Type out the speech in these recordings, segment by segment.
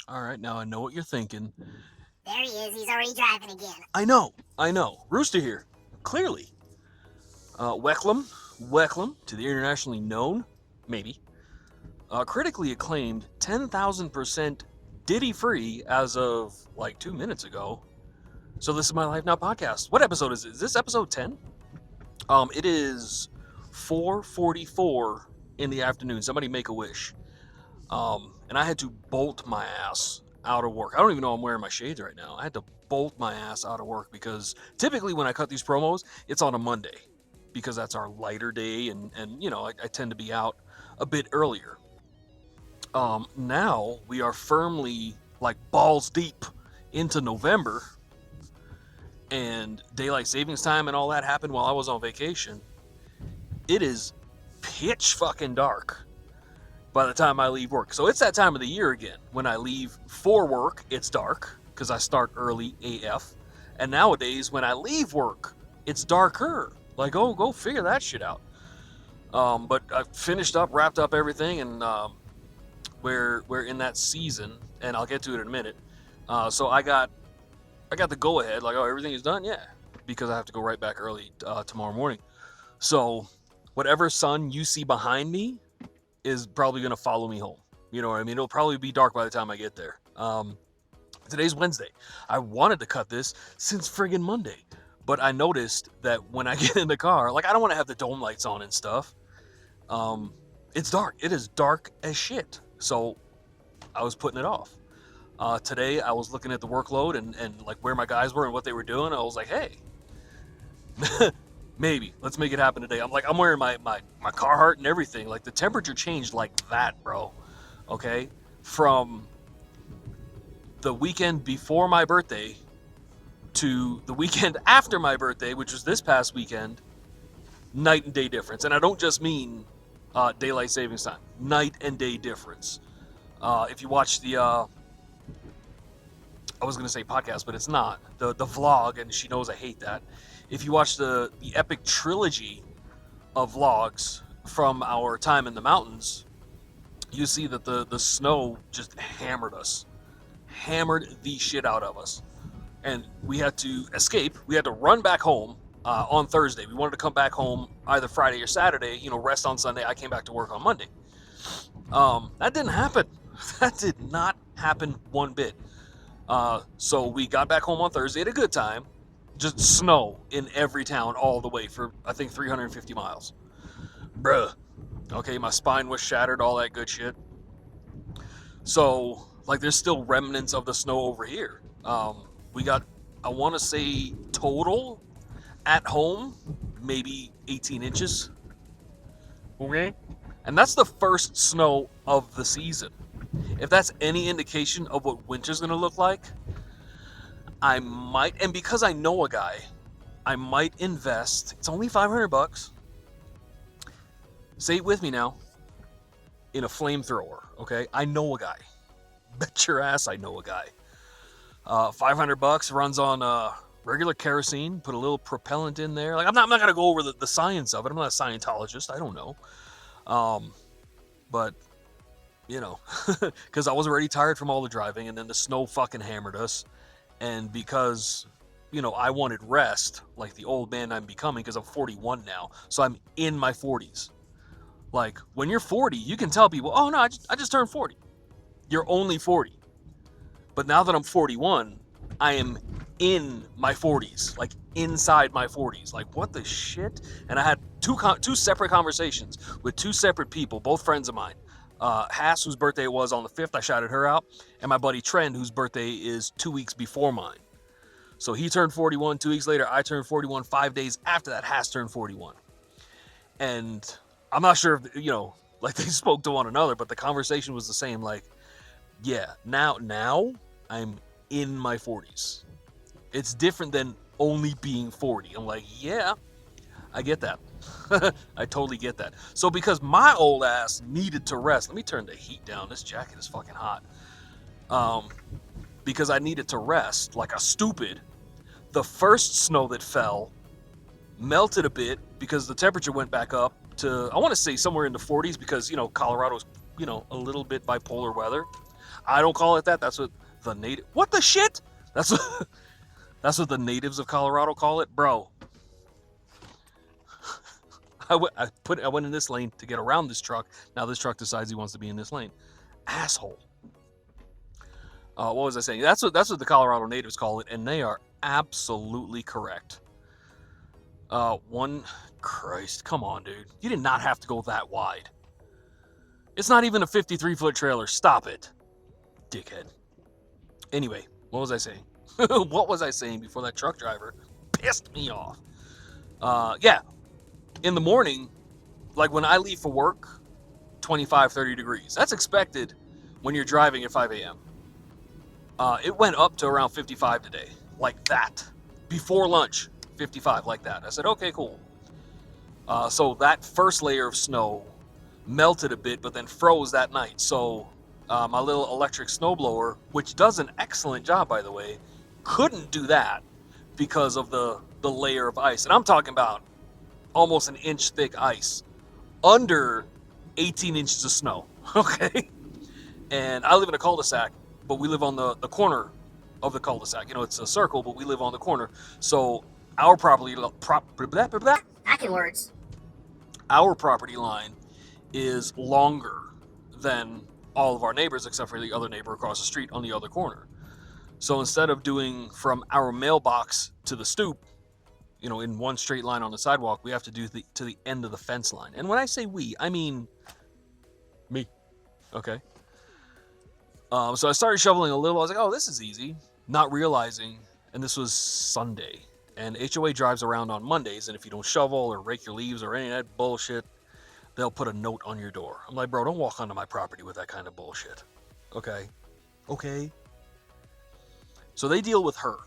All right, now I know what you're thinking. There he is. He's already driving again. I know. Rooster here. Clearly. Weckham, to the internationally known, maybe, critically acclaimed 10,000% Diddy free as of like 2 minutes ago. So this is my Life Now podcast. What episode is it? Is this episode 10? It is 4:44 in the afternoon. Somebody make a wish. And I had to bolt my ass out of work. I don't even know I'm wearing my shades right now. I had to bolt my ass out of work because typically when I cut these promos, it's on a Monday because that's our lighter day, and I tend to be out a bit earlier. Now we are firmly like balls deep into November, and daylight savings time and all that happened while I was on vacation. It is pitch fucking dark by the time I leave work. So it's that time of the year again. When I leave for work, it's dark because I start early AF. And nowadays, when I leave work, it's darker. Like, oh, go figure that shit out. But I finished up, wrapped up everything, and we're in that season, and I'll get to it in a minute. So I got the go ahead, like, oh, everything is done, yeah, because I have to go right back early tomorrow morning. So whatever sun you see behind me is probably going to follow me home. You know what I mean? It'll probably be dark by the time I get there. Today's Wednesday. I wanted to cut this since friggin' Monday, but I noticed that when I get in the car, like I don't want to have the dome lights on and stuff. It's dark. It is dark as shit. So I was putting it off. Today I was looking at the workload and like where my guys were and what they were doing. I was like, hey, maybe let's make it happen today. I'm wearing my Carhartt and everything. Like the temperature changed like that, bro. Okay, from the weekend before my birthday to the weekend after my birthday, which was this past weekend, night and day difference. And I don't just mean daylight savings time, night and day difference. If you watch the, I was gonna say podcast, but it's not the vlog, and she knows I hate that. If you watch the epic trilogy of vlogs from our time in the mountains, you see that the snow just hammered the shit out of us, and we had to escape. We had to run back home on Thursday. We wanted to come back home either Friday or Saturday. Rest on Sunday. I came back to work on Monday. That didn't happen. That did not happen one bit. So we got back home on Thursday at a good time. Just snow in every town all the way for I think 350 miles. Bruh. Okay, my spine was shattered, all that good shit. So, like, there's still remnants of the snow over here. We got, I want to say, total at home, maybe 18 inches. Okay? And that's the first snow of the season. If that's any indication of what winter's going to look like, I might, and because I know a guy, I might invest. It's only $500. Say it with me now. In a flamethrower, okay? I know a guy. Bet your ass I know a guy. $500 runs on regular kerosene. Put a little propellant in there. Like I'm not gonna go over the science of it. I'm not a Scientologist. I don't know. But because I was already tired from all the driving, and then the snow fucking hammered us, and because I wanted rest, like the old man I'm becoming, because I'm 41 now, so I'm in my 40s. Like when you're 40, you can tell people, "Oh no, I just turned 40." You're only 40. But now that I'm 41, I am in my 40s, like inside my 40s. Like what the shit? And I had two separate conversations with two separate people, both friends of mine. Hass, whose birthday it was on the 5th, I shouted her out, and my buddy Trend, whose birthday is 2 weeks before mine. So he turned 41 2 weeks later. I turned 41 5 days after that. Hass turned 41, and I'm not sure if like they spoke to one another, but the conversation was the same. Like, yeah, now I'm in my 40s. It's different than only being 40. I'm like, yeah, I get that. I totally get that. So because my old ass needed to rest, let me turn the heat down. This jacket is fucking hot. Because I needed to rest like a stupid. The first snow that fell melted a bit because the temperature went back up to, I want to say somewhere in the 40s, because Colorado's a little bit bipolar weather. I don't call it that. That's what the native. What the shit? That's what that's what the natives of Colorado call it, bro. I went in this lane to get around this truck. Now this truck decides he wants to be in this lane. Asshole. What was I saying? That's what the Colorado natives call it, and they are absolutely correct. Christ, come on, dude. You did not have to go that wide. It's not even a 53-foot trailer. Stop it, dickhead. Anyway, what was I saying? What was I saying before that truck driver pissed me off? Yeah, in the morning, like when I leave for work, 25, 30 degrees. That's expected when you're driving at 5 a.m. It went up to around 55 today, like that. Before lunch, 55, like that. I said, okay, cool. So that first layer of snow melted a bit, but then froze that night. So my little electric snowblower, which does an excellent job, by the way, couldn't do that because of the layer of ice. And I'm talking about almost an inch thick ice under 18 inches of snow. Okay. And I live in a cul-de-sac, but we live on the corner of the cul-de-sac. You know, it's a circle, but we live on the corner. So our property Back in words. our property line is longer than all of our neighbors, except for the other neighbor across the street on the other corner. So instead of doing from our mailbox to the stoop, you know, in one straight line on the sidewalk, we have to do to the end of the fence line. And when I say we, I mean me. Okay. So I started shoveling a little. I was like, oh, this is easy. Not realizing, and this was Sunday. And HOA drives around on Mondays, and if you don't shovel or rake your leaves or any of that bullshit, they'll put a note on your door. I'm like, bro, don't walk onto my property with that kind of bullshit. Okay? Okay? So they deal with her.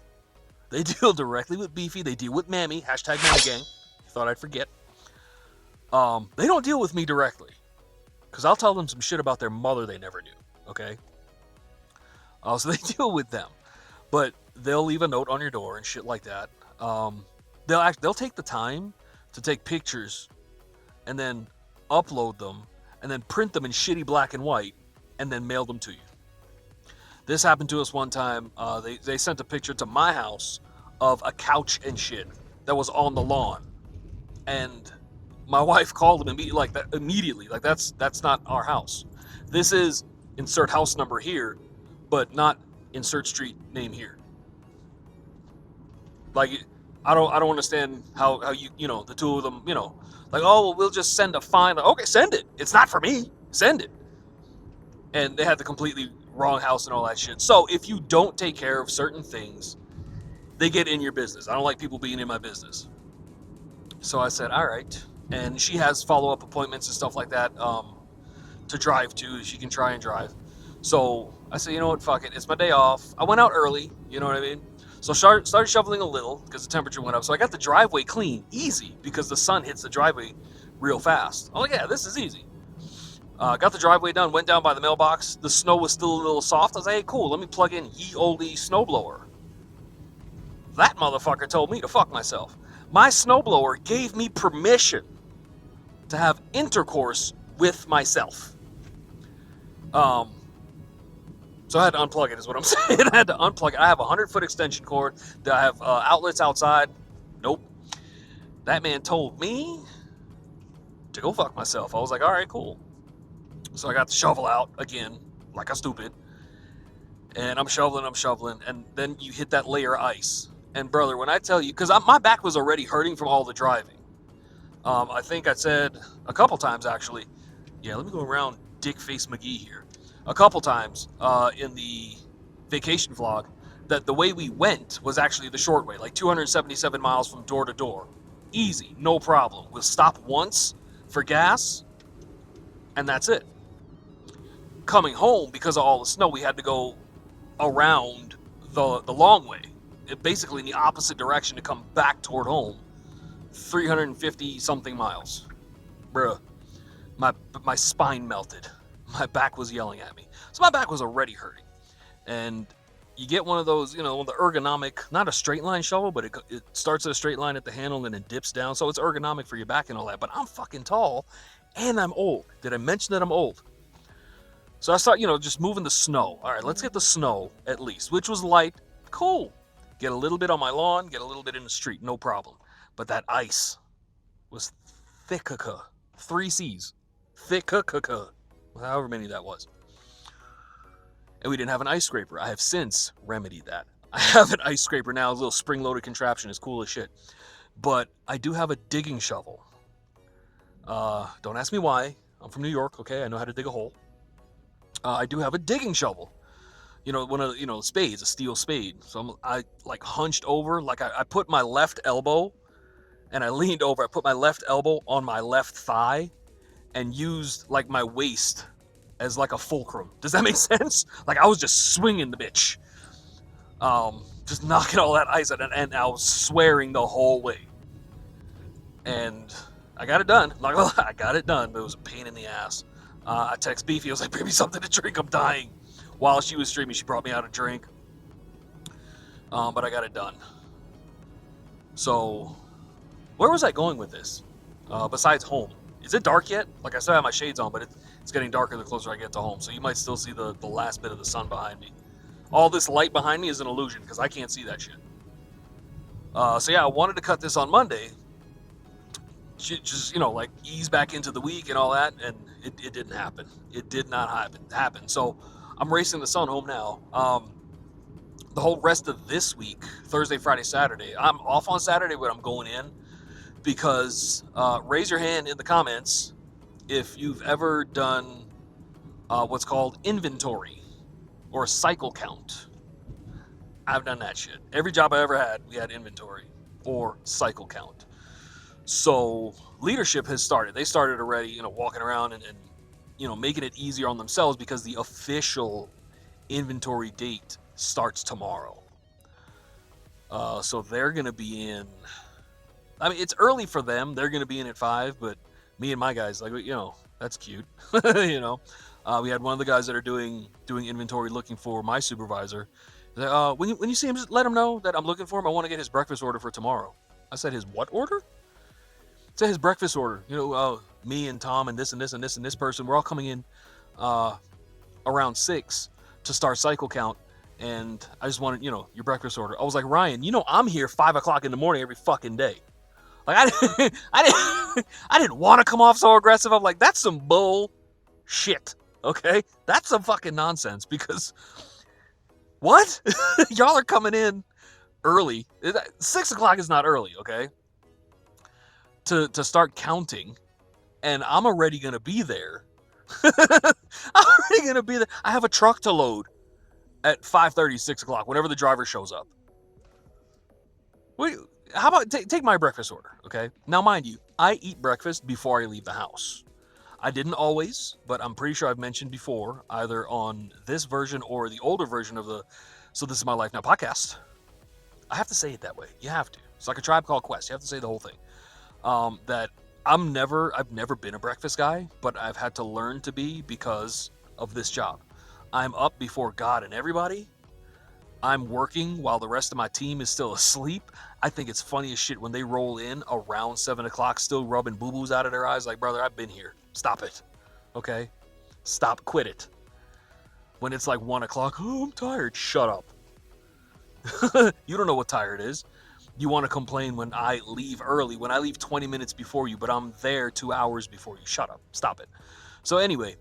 They deal directly with Beefy. They deal with Mammy. Hashtag Mammy Gang. Thought I'd forget. They don't deal with me directly. Because I'll tell them some shit about their mother they never knew. Okay? So they deal with them. But they'll leave a note on your door and shit like that. They'll take the time to take pictures and then upload them and then print them in shitty black and white and then mail them to you. This happened to us one time. They sent a picture to my house of a couch and shit that was on the lawn, and my wife called them immediately. Like that's not our house. This is insert house number here, but not insert street name here. Like, I don't understand how the two of them, like, oh, well, we'll just send a fine. Like, okay, send it. It's not for me. Send it. And they had the completely wrong house and all that shit. So if you don't take care of certain things, they get in your business. I don't like people being in my business. So I said, all right. And she has follow-up appointments and stuff like that to drive to. She can try and drive. So I said, you know what, fuck it. It's my day off. I went out early, you know what I mean? So started shoveling a little because the temperature went up. So I got the driveway clean, easy, because the sun hits the driveway real fast. Oh yeah, this is easy. Got the driveway done, went down by the mailbox. The snow was still a little soft. I was like, hey, cool, let me plug in ye olde snowblower. That motherfucker told me to fuck myself. My snowblower gave me permission to have intercourse with myself. So I had to unplug it, is what I'm saying. I had to unplug it. I have a 100-foot extension cord. Do I have outlets outside? Nope. That man told me to go fuck myself. I was like, all right, cool. So I got the shovel out again, like a stupid. And I'm shoveling, and then you hit that layer of ice. And brother, when I tell you, because my back was already hurting from all the driving. I think I said a couple times, actually. Yeah, let me go around Dickface McGee here. A couple times in the vacation vlog that the way we went was actually the short way, like 277 miles from door to door. Easy, no problem. We'll stop once for gas, and that's it. Coming home, because of all the snow, we had to go around the long way, basically in the opposite direction to come back toward home. 350 something miles. Bruh, my spine melted. My back was yelling at me. So my back was already hurting. And you get one of those, the ergonomic, not a straight line shovel, but it starts at a straight line at the handle and then it dips down. So it's ergonomic for your back and all that. But I'm fucking tall and I'm old. Did I mention that I'm old? So I start, just moving the snow. All right, let's get the snow at least, which was light. Cool. Get a little bit on my lawn, get a little bit in the street, no problem. But that ice was thick, 3 C's. Thick, however many that was. And we didn't have an ice scraper. I have since remedied that. I have an ice scraper now, a little spring-loaded contraption. It's cool as shit. But I do have a digging shovel. Don't ask me why. I'm from New York, okay? I know how to dig a hole. I do have a digging shovel. One of the, spades, a steel spade. So I like hunched over, like I put my left elbow and I leaned over. I put my left elbow on my left thigh and used like my waist as like a fulcrum. Does that make sense? Like I was just swinging the bitch. Just knocking all that ice out, and I was swearing the whole way. And I got it done. I'm not gonna lie, I got it done, but it was a pain in the ass. I text Beefy, I was like, bring me something to drink, I'm dying. While she was streaming, she brought me out a drink. But I got it done. So, where was I going with this? Besides home. Is it dark yet? Like I still have my shades on, but it's getting darker the closer I get to home. So you might still see the last bit of the sun behind me. All this light behind me is an illusion because I can't see that shit. So yeah, I wanted to cut this on Monday. Just, like ease back into the week and all that, and it didn't happen. It did not happen. So I'm racing the sun home now. The whole rest of this week, Thursday, Friday, Saturday, I'm off on Saturday, but I'm going in because raise your hand in the comments if you've ever done what's called inventory or cycle count. I've done that shit. Every job I ever had, we had inventory or cycle count. So leadership has started. They started already, walking around and making it easier on themselves because the official inventory date starts tomorrow. So they're going to be in, it's early for them. They're going to be in at 5, but me and my guys, like, that's cute. We had one of the guys that are doing inventory looking for my supervisor. When you see him, just let him know that I'm looking for him. I want to get his breakfast order for tomorrow. I said, his what order? Said his breakfast order. Me and Tom and this and this and this and this person, we're all coming in around 6 to start cycle count, and I just wanted, your breakfast order. I was like, Ryan, I'm here 5 o'clock in the morning every fucking day. Like I didn't want to come off so aggressive. I'm like, that's some bull shit. Okay, that's some fucking nonsense because what? Y'all are coming in early. 6 o'clock is not early, okay? To start counting, and I'm already gonna be there. I'm already gonna be there. I have a truck to load at 5:30, 6 o'clock, whenever the driver shows up. Wait, how about take my breakfast order, okay? Now, mind you, I eat breakfast before I leave the house. I didn't always, but I'm pretty sure I've mentioned before, either on this version or the older version of the So This Is My Life Now podcast. I have to say it that way. You have to. It's like a Tribe Called Quest. You have to say the whole thing. That I've never been a breakfast guy, but I've had to learn to be because of this job. I'm up before God and everybody. I'm working while the rest of my team is still asleep. I think it's funny as shit when they roll in around 7 o'clock still rubbing boo-boos out of their eyes like, brother, I've been here. Stop it. Okay? Quit it. When it's like 1 o'clock, oh, I'm tired. Shut up. You don't know what tired is. You want to complain when I leave early, when I leave 20 minutes before you, but I'm there 2 hours before you. Shut up. Stop it. So anyway,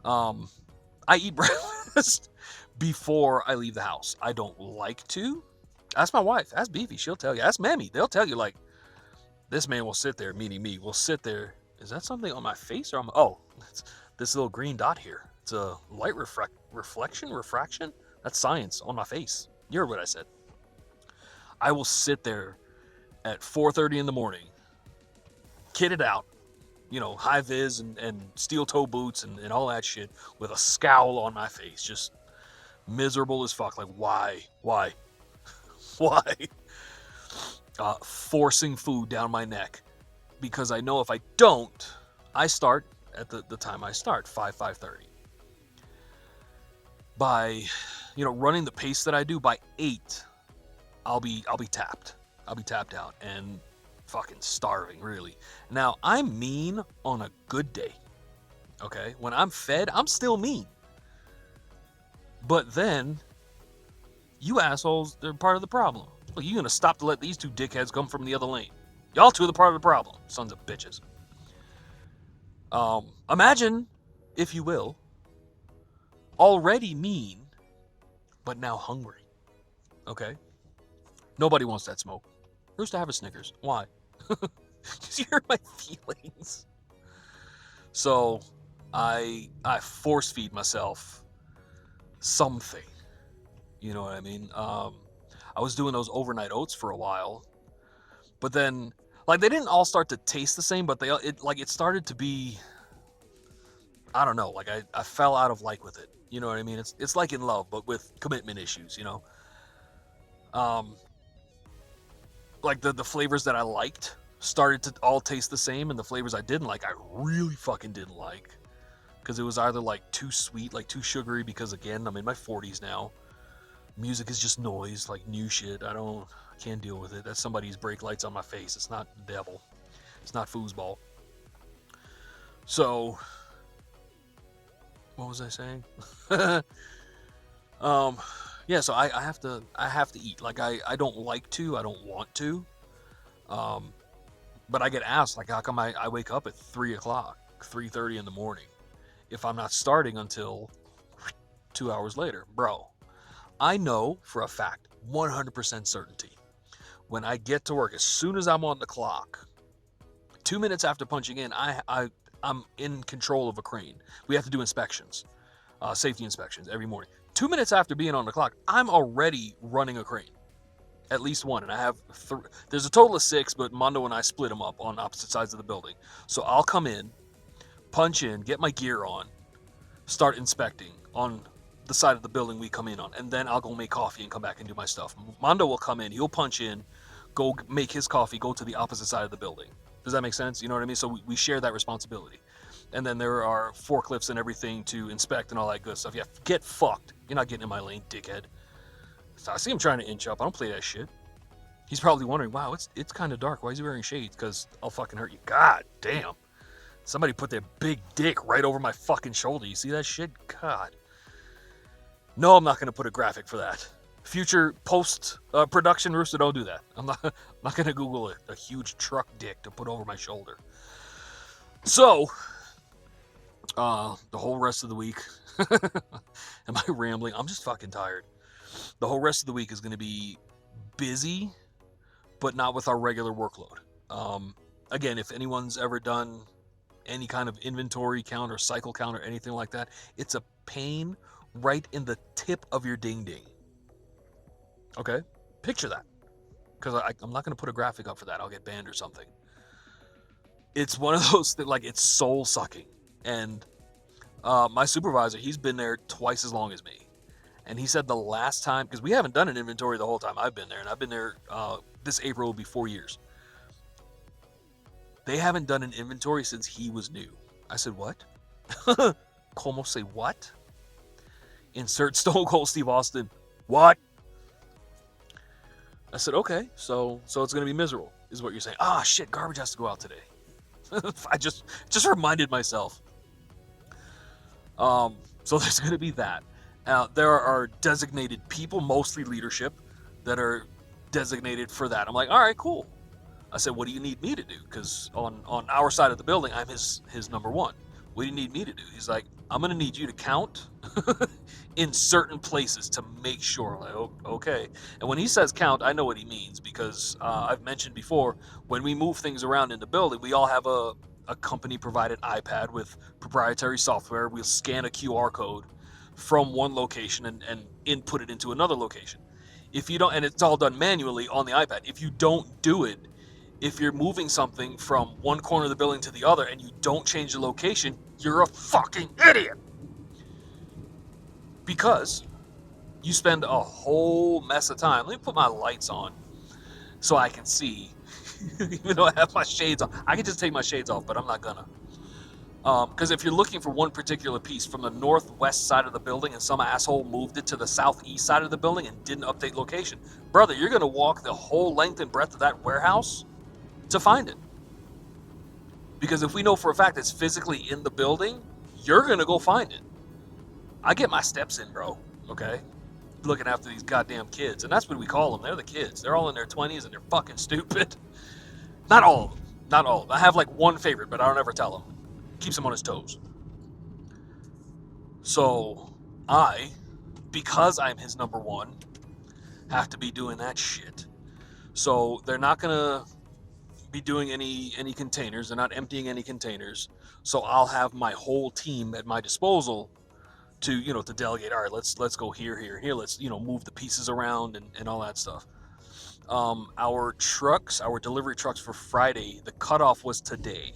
I eat breakfast before I leave the house. I don't like to. Ask my wife. Ask Beefy. She'll tell you. Ask Mammy. They'll tell you, like, this man will sit there, meaning me, will sit there. Is that something on my face or on my... Oh, it's this little green dot here. It's a light refraction? That's science on my face. You heard what I said. I will sit there at 4:30 in the morning, kitted out, high vis and steel toe boots and all that shit with a scowl on my face, just miserable as fuck. Like, why? Why? Forcing food down my neck because I know if I don't, I start at the time I start, 5:30. By, running the pace that I do, by 8, I'll be tapped. I'll be tapped out and fucking starving, really. Now, I'm mean on a good day. Okay? When I'm fed, I'm still mean. But then, you assholes, they're part of the problem. Look, you gonna stop to let these two dickheads come from the other lane. Y'all two are the part of the problem, sons of bitches. Imagine, if you will, already mean, but now hungry. Okay? Nobody wants that smoke. Who's to have a Snickers? Why? Because you hurt my feelings. So, I force feed myself something. You know what I mean? I was doing those overnight oats for a while, but then, like, they didn't all start to taste the same, but it started to be, I don't know, like I fell out of like with it. You know what I mean? It's like in love, but with commitment issues, you know? Like the flavors that I liked started to all taste the same, and the flavors I didn't like, I really fucking didn't like. Because it was either like too sweet, like too sugary, because again, I'm in my 40s now. Music is just noise, like new shit. I can't deal with it. That's somebody's brake lights on my face. It's not the devil. It's not foosball. So, what was I saying? Yeah, so I have to eat. Like I don't like to, I don't want to. But I get asked, like, how come I wake up at 3 o'clock, 3:30 in the morning, if I'm not starting until 2 hours later? Bro, I know for a fact, 100% certainty, when I get to work, as soon as I'm on the clock, 2 minutes after punching in, I'm in control of a crane. We have to do inspections, safety inspections every morning. 2 minutes after being on the clock, I'm already running a crane. At least one, and I have there's a total of 6, but Mondo and I split them up on opposite sides of the building. So I'll come in, punch in, get my gear on, start inspecting on the side of the building we come in on, and then I'll go make coffee and come back and do my stuff. Mondo will come in, he'll punch in, go make his coffee, go to the opposite side of the building. Does that make sense? You know what I mean? So we share that responsibility. And then there are forklifts and everything to inspect and all that good stuff. Yeah, get fucked. You're not getting in my lane, dickhead. So I see him trying to inch up. I don't play that shit. He's probably wondering, wow, it's kind of dark. Why is he wearing shades? Because I'll fucking hurt you. God damn. Somebody put their big dick right over my fucking shoulder. You see that shit? God. No, I'm not going to put a graphic for that. Future post-production Rooster, don't do that. I'm not going to Google a huge truck dick to put over my shoulder. So, the whole rest of the week, am I rambling? I'm just fucking tired. The whole rest of the week is going to be busy, but not with our regular workload. Again, if anyone's ever done any kind of inventory count or cycle count or anything like that, it's a pain right in the tip of your ding-ding. Okay? Picture that. Because I'm not going to put a graphic up for that. I'll get banned or something. It's one of those that, like, it's soul-sucking. And my supervisor, he's been there twice as long as me. And he said the last time, because we haven't done an inventory the whole time I've been there, and I've been there, this April will be 4 years. They haven't done an inventory since he was new. I said, what? Como say what? Insert Stone Cold Steve Austin. What? I said, okay, so it's going to be miserable, is what you're saying. Ah, shit, garbage has to go out today. I just reminded myself. So there's going to be that. There are designated people, mostly leadership, that are designated for that. I'm like, all right, cool. I said, what do you need me to do? Because on our side of the building, I'm his number one. What do you need me to do? He's like, I'm going to need you to count in certain places to make sure. I'm like, oh, okay. And when he says count, I know what he means, because I've mentioned before, when we move things around in the building, we all have a company-provided iPad with proprietary software. We'll scan a QR code from one location and input it into another location. If you don't, and it's all done manually on the iPad. If you don't do it, if you're moving something from one corner of the building to the other and you don't change the location, you're a fucking idiot. Because you spend a whole mess of time. Let me put my lights on so I can see. Even though I have my shades on. I can just take my shades off, but I'm not gonna. Because if you're looking for one particular piece from the northwest side of the building and some asshole moved it to the southeast side of the building and didn't update location, brother, you're going to walk the whole length and breadth of that warehouse to find it. Because if we know for a fact it's physically in the building, you're going to go find it. I get my steps in, bro. okay? Looking after these goddamn kids. And that's what we call them. They're the kids. They're all in their 20s and they're fucking stupid. Not all of them. Not all of them. I have like one favorite, but I don't ever tell him. Keeps him on his toes. So, because I'm his number one, have to be doing that shit. So, they're not going to be doing any containers. They're not emptying any containers. So, I'll have my whole team at my disposal to, to delegate. All right, let's go here. Let's, move the pieces around and all that stuff. Our delivery trucks for Friday, the cutoff was today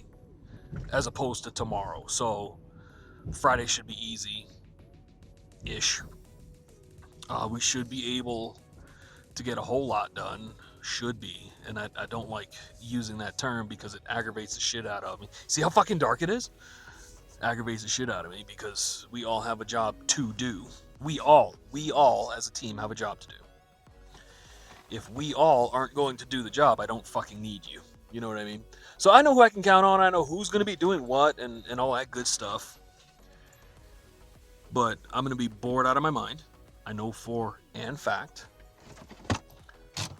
as opposed to tomorrow. So Friday should be easy-ish. We should be able to get a whole lot done. Should be. And I don't like using that term because it aggravates the shit out of me. See how fucking dark it is? Aggravates the shit out of me because we all have a job to do. We all as a team have a job to do. If we all aren't going to do the job, I don't fucking need you. You know what I mean? So I know who I can count on. I know who's going to be doing what and all that good stuff. But I'm going to be bored out of my mind. I know for and fact.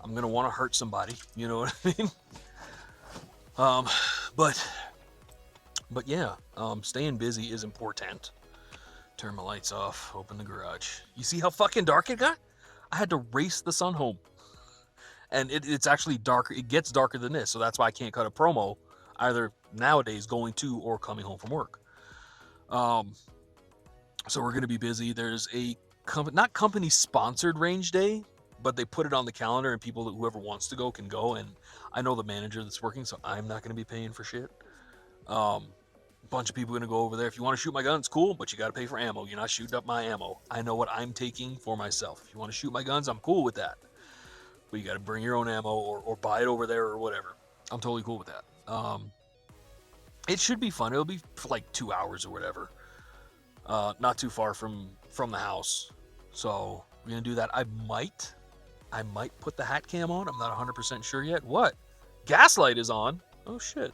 I'm going to want to hurt somebody. You know what I mean? But yeah, staying busy is important. Turn my lights off, open the garage. You see how fucking dark it got? I had to race the sun home. And it's actually darker. It gets darker than this, so that's why I can't cut a promo either nowadays going to or coming home from work. So we're going to be busy. There's a not company sponsored range day, but they put it on the calendar and whoever wants to go can go. And I know the manager that's working, so I'm not going to be paying for shit. Bunch of people are going to go over there. If you want to shoot my guns, cool, but you got to pay for ammo. You're not shooting up my ammo. I know what I'm taking for myself. If you want to shoot my guns, I'm cool with that. But you got to bring your own ammo or buy it over there or whatever. I'm totally cool with that. It should be fun. It'll be for like 2 hours or whatever. Not too far from the house. So we're going to do that. I might put the hat cam on. I'm not 100% sure yet. What? Gaslight is on. Oh shit.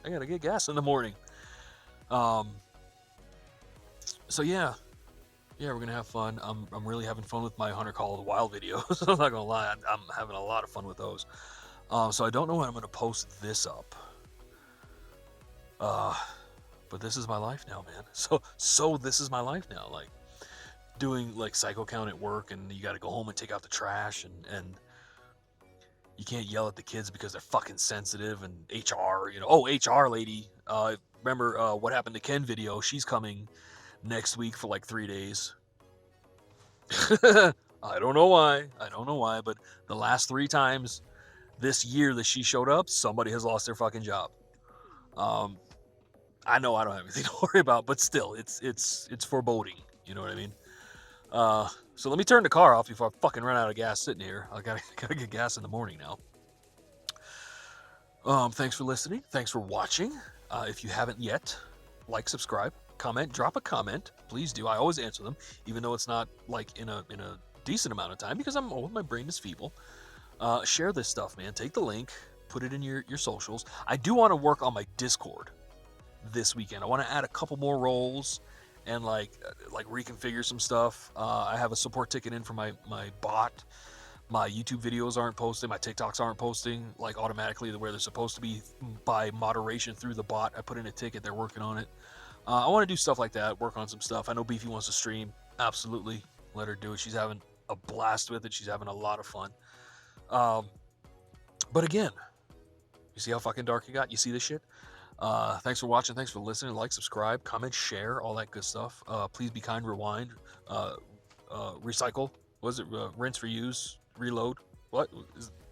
I got to get gas in the morning. So yeah, we're gonna have fun. I'm really having fun with my Hunter Call of the Wild videos. I'm not gonna lie, I'm having a lot of fun with those. So I don't know when I'm gonna post this up. But this is my life now, man. So this is my life now. Like doing like cycle count at work, and you got to go home and take out the trash, and you can't yell at the kids because they're fucking sensitive. And HR, HR lady. Remember what happened to Ken video? She's coming next week for like 3 days. I don't know why, but the last 3 times this year that she showed up, somebody has lost their fucking job. I know I don't have anything to worry about, but still, it's foreboding. You know what I mean? So let me turn the car off before I fucking run out of gas sitting here. I gotta get gas in the morning now. Thanks for listening. Thanks for watching. If you haven't yet, like, subscribe, comment, drop a comment. Please do. I always answer them, even though it's not like in a decent amount of time because I'm old. My brain is feeble. Share this stuff, man. Take the link, put it in your socials. I do want to work on my Discord this weekend. I want to add a couple more roles and like reconfigure some stuff. I have a support ticket in for my bot. My YouTube videos aren't posting. My TikToks aren't posting like automatically where they're supposed to be by moderation through the bot. I put in a ticket. They're working on it. I want to do stuff like that. Work on some stuff. I know Beefy wants to stream. Absolutely. Let her do it. She's having a blast with it. She's having a lot of fun. But again, you see how fucking dark it got? You see this shit? Thanks for watching. Thanks for listening. Like, subscribe, comment, share, all that good stuff. Please be kind, rewind, recycle. Was it rinse, reuse, reload? What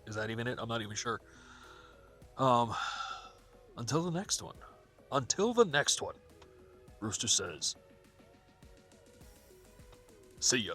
is that even it? I'm not even sure. Until the next one. Rooster says, see ya.